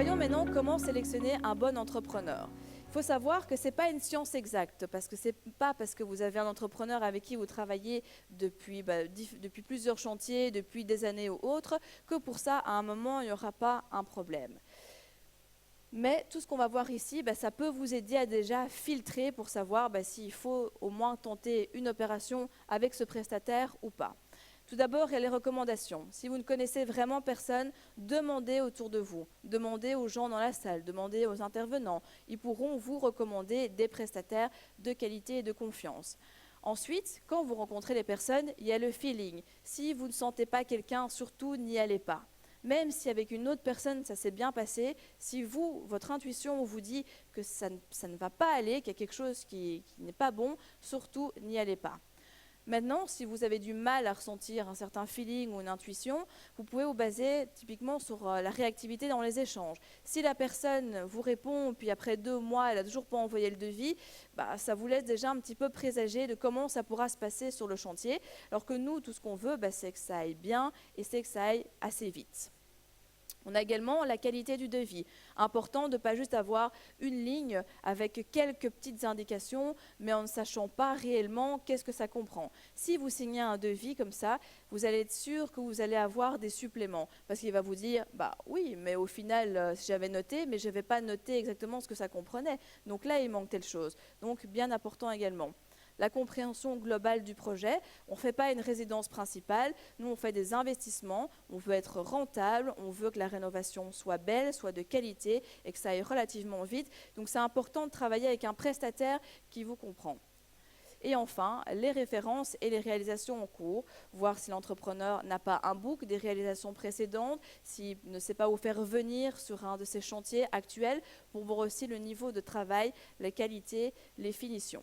Voyons maintenant comment sélectionner un bon entrepreneur. Il faut savoir que ce n'est pas une science exacte, parce que ce n'est pas parce que vous avez un entrepreneur avec qui vous travaillez depuis plusieurs chantiers, depuis des années ou autres, que pour ça, à un moment, il n'y aura pas un problème. Mais tout ce qu'on va voir ici, ça peut vous aider à déjà filtrer pour savoir s'il faut au moins tenter une opération avec ce prestataire ou pas. Tout d'abord, il y a les recommandations. Si vous ne connaissez vraiment personne, demandez autour de vous, demandez aux gens dans la salle, demandez aux intervenants. Ils pourront vous recommander des prestataires de qualité et de confiance. Ensuite, quand vous rencontrez les personnes, il y a le feeling. Si vous ne sentez pas quelqu'un, surtout n'y allez pas. Même si avec une autre personne, ça s'est bien passé, si votre intuition vous dit que ça ne va pas aller, qu'il y a quelque chose qui n'est pas bon, surtout n'y allez pas. Maintenant, si vous avez du mal à ressentir un certain feeling ou une intuition, vous pouvez vous baser typiquement sur la réactivité dans les échanges. Si la personne vous répond, puis après 2 mois, elle n'a toujours pas envoyé le devis, ça vous laisse déjà un petit peu présager de comment ça pourra se passer sur le chantier. Alors que nous, tout ce qu'on veut, c'est que ça aille bien et c'est que ça aille assez vite. On a également la qualité du devis. Important de ne pas juste avoir une ligne avec quelques petites indications, mais en ne sachant pas réellement qu'est-ce que ça comprend. Si vous signez un devis comme ça, vous allez être sûr que vous allez avoir des suppléments. Parce qu'il va vous dire, oui, mais au final, j'avais noté, mais je n'avais pas noté exactement ce que ça comprenait. Donc là, il manque telle chose. Donc, bien important également. La compréhension globale du projet. On ne fait pas une résidence principale, nous on fait des investissements, on veut être rentable, on veut que la rénovation soit belle, soit de qualité et que ça aille relativement vite. Donc c'est important de travailler avec un prestataire qui vous comprend. Et enfin, les références et les réalisations en cours, voir si l'entrepreneur n'a pas un book des réalisations précédentes, s'il ne sait pas où faire venir sur un de ses chantiers actuels pour voir aussi le niveau de travail, la qualité, les finitions.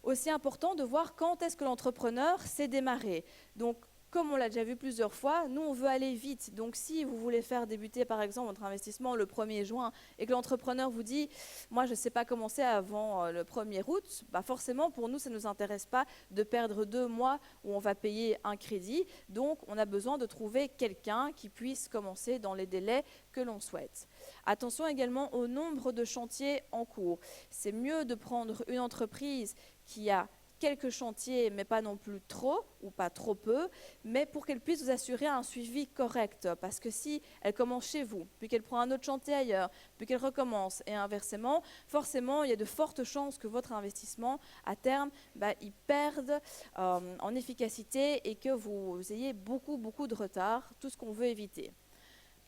Aussi important de voir quand est-ce que l'entrepreneur s'est démarré. Donc, comme on l'a déjà vu plusieurs fois, nous, on veut aller vite. Donc, si vous voulez faire débuter, par exemple, votre investissement le 1er juin et que l'entrepreneur vous dit « moi, je ne sais pas commencer avant le 1er août », forcément, pour nous, ça ne nous intéresse pas de perdre 2 mois où on va payer un crédit. Donc, on a besoin de trouver quelqu'un qui puisse commencer dans les délais que l'on souhaite. Attention également au nombre de chantiers en cours. C'est mieux de prendre une entreprise qui a quelques chantiers, mais pas non plus trop, ou pas trop peu, mais pour qu'elle puisse vous assurer un suivi correct. Parce que si elle commence chez vous, puis qu'elle prend un autre chantier ailleurs, puis qu'elle recommence, et inversement, forcément, il y a de fortes chances que votre investissement, à terme, il perde en efficacité et que vous ayez beaucoup de retard, tout ce qu'on veut éviter.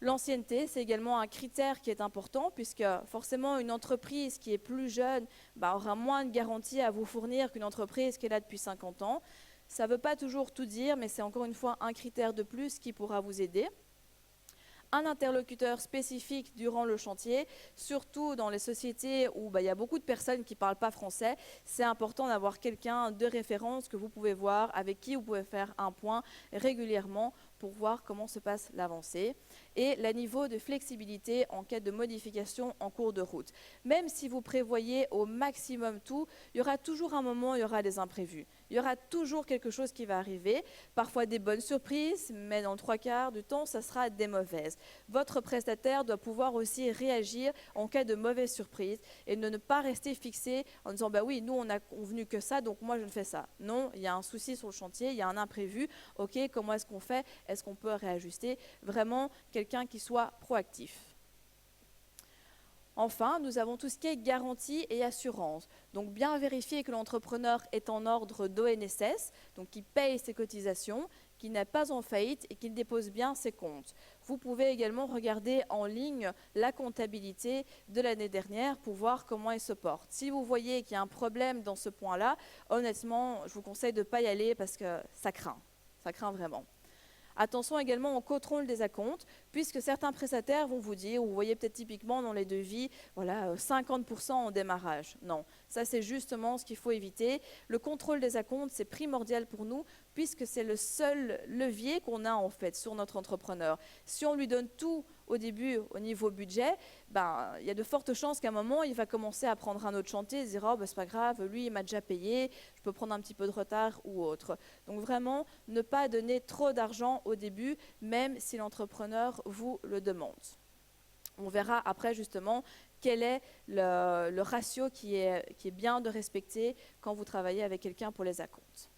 L'ancienneté, c'est également un critère qui est important puisque forcément une entreprise qui est plus jeune aura moins de garanties à vous fournir qu'une entreprise qui est là depuis 50 ans. Ça ne veut pas toujours tout dire, mais c'est encore une fois un critère de plus qui pourra vous aider. Un interlocuteur spécifique durant le chantier, surtout dans les sociétés où il y a beaucoup de personnes qui ne parlent pas français, c'est important d'avoir quelqu'un de référence que vous pouvez voir, avec qui vous pouvez faire un point régulièrement pour voir comment se passe l'avancée. Et le niveau de flexibilité en cas de modification en cours de route. Même si vous prévoyez au maximum tout, il y aura toujours un moment où il y aura des imprévus. Il y aura toujours quelque chose qui va arriver, parfois des bonnes surprises, mais dans le 3/4 du temps, ça sera des mauvaises. Votre prestataire doit pouvoir aussi réagir en cas de mauvaise surprise et de ne pas rester fixé en disant oui, nous on a convenu que ça, donc moi je ne fais ça. Non, il y a un souci sur le chantier, il y a un imprévu, ok, comment est-ce qu'on fait? Est-ce qu'on peut réajuster? Vraiment quelqu'un qui soit proactif. Enfin, nous avons tout ce qui est garantie et assurance. Donc, bien vérifier que l'entrepreneur est en ordre d'ONSS, donc qu'il paye ses cotisations, qu'il n'est pas en faillite et qu'il dépose bien ses comptes. Vous pouvez également regarder en ligne la comptabilité de l'année dernière pour voir comment elle se porte. Si vous voyez qu'il y a un problème dans ce point-là, honnêtement, je vous conseille de ne pas y aller parce que ça craint vraiment. Attention également au contrôle des acomptes, puisque certains prestataires vont vous dire, vous voyez peut-être typiquement dans les devis, 50% en démarrage. Non, ça c'est justement ce qu'il faut éviter. Le contrôle des acomptes, c'est primordial pour nous, puisque c'est le seul levier qu'on a en fait sur notre entrepreneur. Si on lui donne tout au début au niveau budget, ben, il y a de fortes chances qu'à un moment, il va commencer à prendre un autre chantier et se dire « Oh, ben, c'est pas grave, lui, il m'a déjà payé, je peux prendre un petit peu de retard ou autre ». Donc vraiment, ne pas donner trop d'argent au début, même si l'entrepreneur vous le demande. On verra après justement quel est le ratio qui est bien de respecter quand vous travaillez avec quelqu'un pour les acomptes.